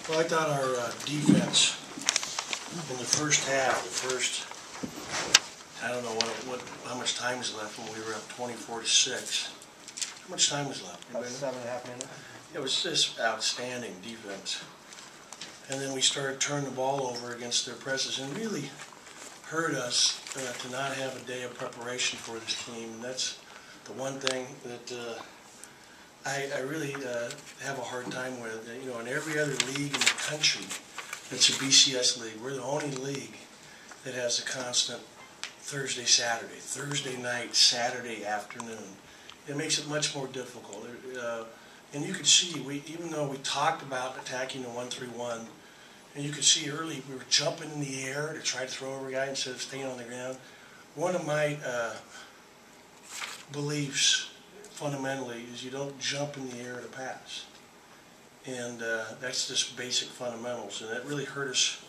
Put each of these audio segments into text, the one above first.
Well, I thought our defense in the first half, I don't know how much time is left when we were up 24-6. How much time was left? About 7.5 minutes. It was just outstanding defense. And then we started turning the ball over against their presses, and really hurt us to not have a day of preparation for this team. And that's the one thing that I really have a hard time with. You know, in every other league in the country that's a BCS league, we're the only league that has a constant Thursday night, Saturday afternoon. It makes it much more difficult. And you could see, even though we talked about attacking the 1-3-1, and you could see early we were jumping in the air to try to throw over a guy instead of staying on the ground. One of my beliefs fundamentally is you don't jump in the air to pass. And that's just basic fundamentals, and that really hurt us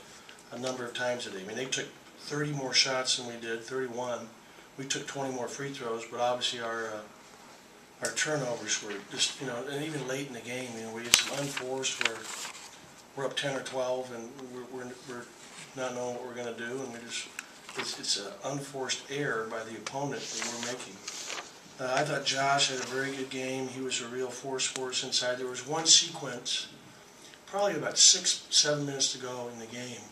a number of times today. I mean, they took 30 more shots than we did, 31. We took 20 more free throws, but obviously our turnovers were just, you know, and even late in the game, you know, we had some unforced where we're up 10 or 12, and we're not knowing what we're going to do, and it's an unforced error by the opponent that we're making. I thought Josh had a very good game. He was a real force for us inside. There was one sequence, probably about 6-7 minutes to go in the game,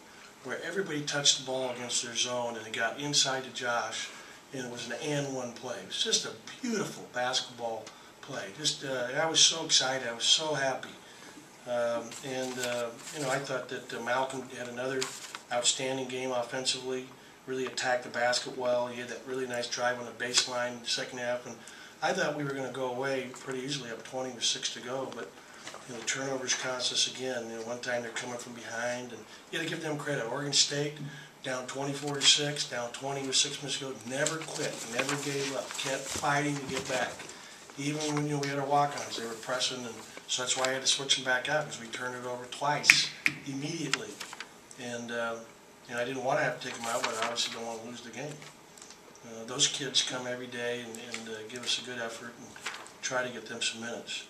where everybody touched the ball against their zone, and it got inside to Josh, and it was an and-one play. It was just a beautiful basketball play. Just I was so excited. I was so happy. You know, I thought that Malcolm had another outstanding game offensively. Really attacked the basket well. He had that really nice drive on the baseline in the second half, and I thought we were going to go away pretty easily, up 20 with 6 to go. But you know, the turnovers cost us again. You know, one time they're coming from behind, and you got to give them credit. Oregon State down 24-6, down 20 with 6 minutes to go. Never quit, never gave up, kept fighting to get back. Even when, you know, we had our walk-ons, they were pressing, and so that's why I had to switch them back out, because we turned it over twice immediately. And you know, I didn't want to have to take them out, but I obviously don't want to lose the game. Those kids come every day and give us a good effort and try to get them some minutes.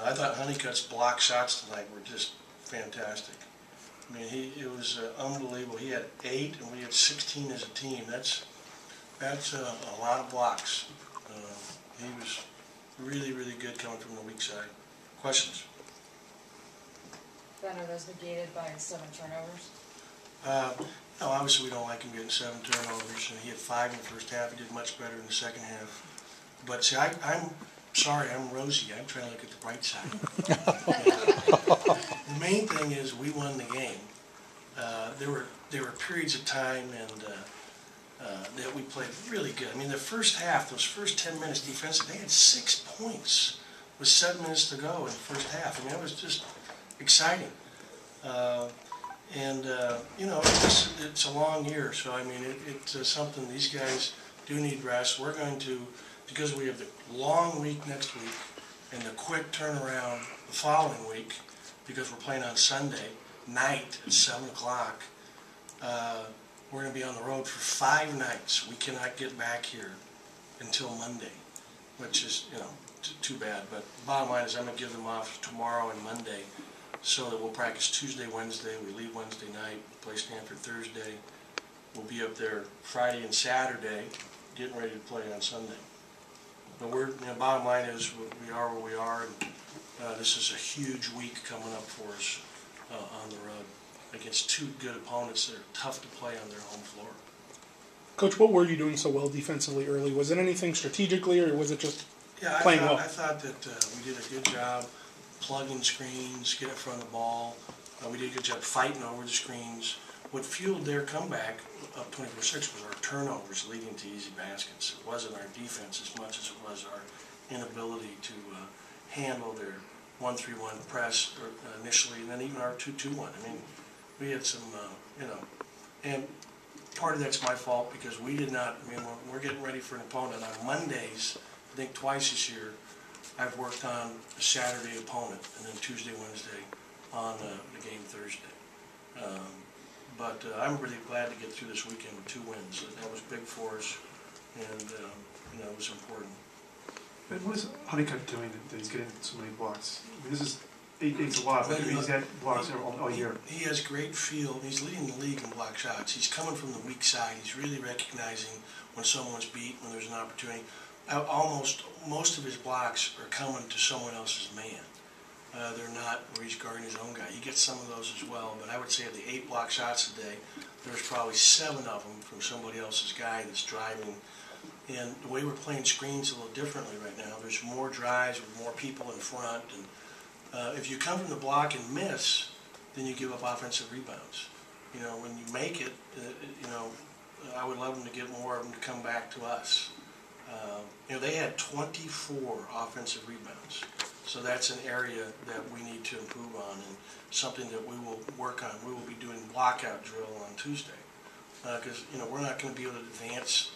I thought Honeycutt's block shots tonight were just fantastic. I mean, it was unbelievable. He had 8, and we had 16 as a team. That's a lot of blocks. He was really, really good coming from the weak side. Questions? Ben, are those negated by 7 turnovers? No, obviously we don't like him getting 7 turnovers, and he had 5 in the first half. He did much better in the second half. But see, I'm sorry, I'm rosy. I'm trying to look at the bright side. The main thing is we won the game. There were periods of time and that we played really good. I mean, the first half, those first 10 minutes defensively, they had 6 points with 7 minutes to go in the first half. I mean, it was just exciting. You know, it's a long year, so I mean, it's something these guys do need rest. We're going to, because we have the long week next week and the quick turnaround the following week, because we're playing on Sunday night at 7 o'clock, we're going to be on the road for 5 nights. We cannot get back here until Monday, which is, you know, too bad. But bottom line is I'm going to give them off tomorrow and Monday, so that we'll practice Tuesday, Wednesday. We leave Wednesday night, play Stanford Thursday. We'll be up there Friday and Saturday, getting ready to play on Sunday. But we're, you know, bottom line is we are where we are, and this is a huge week coming up for us on the road against 2 good opponents that are tough to play on their home floor. Coach, what were you doing so well defensively early? Was it anything strategically, or was it just playing well? I thought that we did a good job plugging screens, getting in front of the ball. We did a good job fighting over the screens. What fueled their comeback up 24-6 was our turnovers leading to easy baskets. It wasn't our defense as much as it was our inability to handle their 1-3-1 press initially, and then even our 2-2-1. I mean, we had some, you know, and part of that's my fault, because we did not, I mean, we're getting ready for an opponent on Mondays. I think twice this year I've worked on a Saturday opponent, and then Tuesday, Wednesday on the game Thursday. But I'm really glad to get through this weekend with 2 wins. That was big for us, and you know, it was important. And what is Honeycutt doing that he's getting so many blocks? I mean, this is It's a lot, but he's got blocks all year. He has great feel. He's leading the league in block shots. He's coming from the weak side. He's really recognizing when someone's beat, when there's an opportunity. Most of his blocks are coming to someone else's man. They're not where he's guarding his own guy. He gets some of those as well, but I would say of the 8 block shots a day, there's probably 7 of them from somebody else's guy that's driving. And the way we're playing screens a little differently right now, there's more drives with more people in front. And if you come from the block and miss, then you give up offensive rebounds. You know, when you make it, I would love them to get more of them to come back to us. They had 24 offensive rebounds. So that's an area that we need to improve on and something that we will work on. We will be doing blockout drill on Tuesday. Because, we're not going to be able to advance,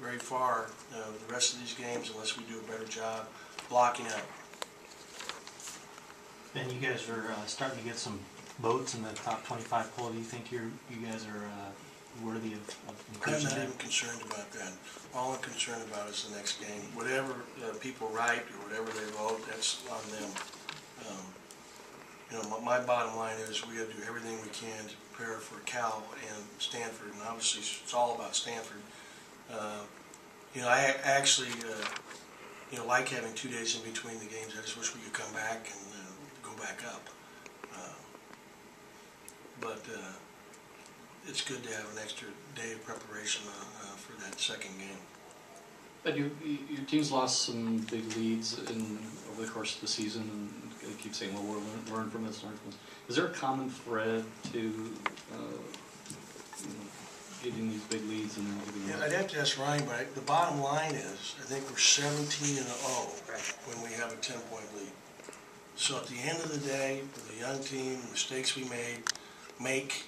very far the rest of these games unless we do a better job blocking out. Ben, you guys are starting to get some votes in the top 25 poll. Do you think you guys are worthy of I'm inclusion? not even concerned about that. All I'm concerned about is the next game. Whatever people write or whatever they vote, that's on them. My bottom line is we got to do everything we can to prepare for Cal and Stanford, and obviously it's all about Stanford. I actually like having 2 days in between the games. I just wish we could come back and go back up. But it's good to have an extra day of preparation for that second game. But your team's lost some big leads over the course of the season, and they keep saying, well, we'll learn from this, learn from this. Is there a common thread to getting these big leads and giving Yeah, I'd have to ask Ryan, but the bottom line is, I think we're 17-0 when we have a 10-point lead. So at the end of the day, with a young team, mistakes we make,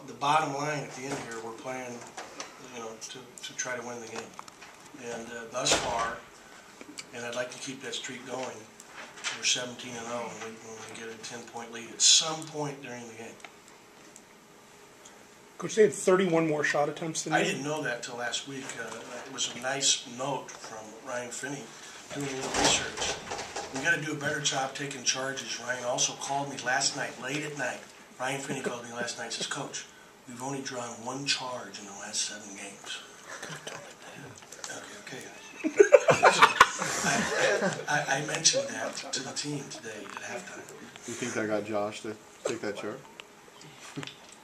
the bottom line at the end here, we're playing, to try to win the game. And thus far, and I'd like to keep that streak going, we're 17-0 when we get a 10-point lead at some point during the game. Coach, they had 31 more shot attempts than you. I didn't know that till last week. It was a nice note from Ryan Finney doing a little research. We got to do a better job taking charges. Ryan also called me last night, late at night. Ryan Finney called me last night and says, Coach, we've only drawn 1 charge in the last 7 games. Okay. I mentioned that to the team today at halftime. You think I got Josh to take that charge?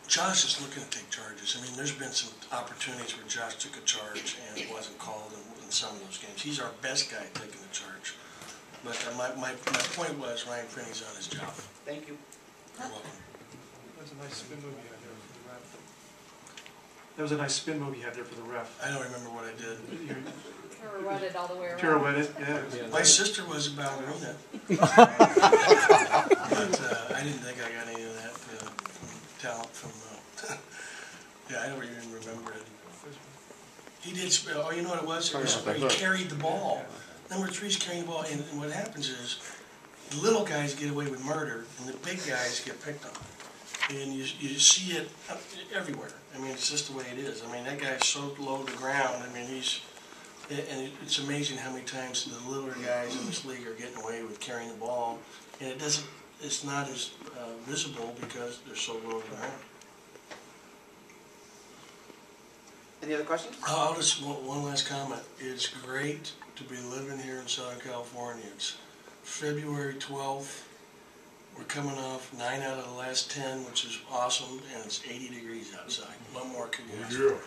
Josh is looking to take charges. I mean, there's been some opportunities where Josh took a charge and it wasn't called in some of those games. He's our best guy taking the charge. But my point was Ryan Finney's on his job. Thank you. You're welcome. That's a nice spin move you had there for the ref. That was a nice spin move you had there for the ref. I don't remember what I did. Pirouetted all the way around. Pirouetted, yeah. My sister was a ballerina. But I didn't think I got any of that talent from, I don't even remember it. He did, you know what it was? It was where he carried the ball. Number 3's carrying the ball, and what happens is the little guys get away with murder, and the big guys get picked on. And you see it everywhere. I mean, it's just the way it is. I mean, that guy's so low to the ground. I mean, it's amazing how many times the littler guys in this league are getting away with carrying the ball, and it's not as visible because they're so low to the ground. Any other questions? I'll just one last comment. It's great to be living here in Southern California. It's February 12th. We're coming off 9 out of the last 10, which is awesome, and it's 80 degrees outside. What more could you ask for?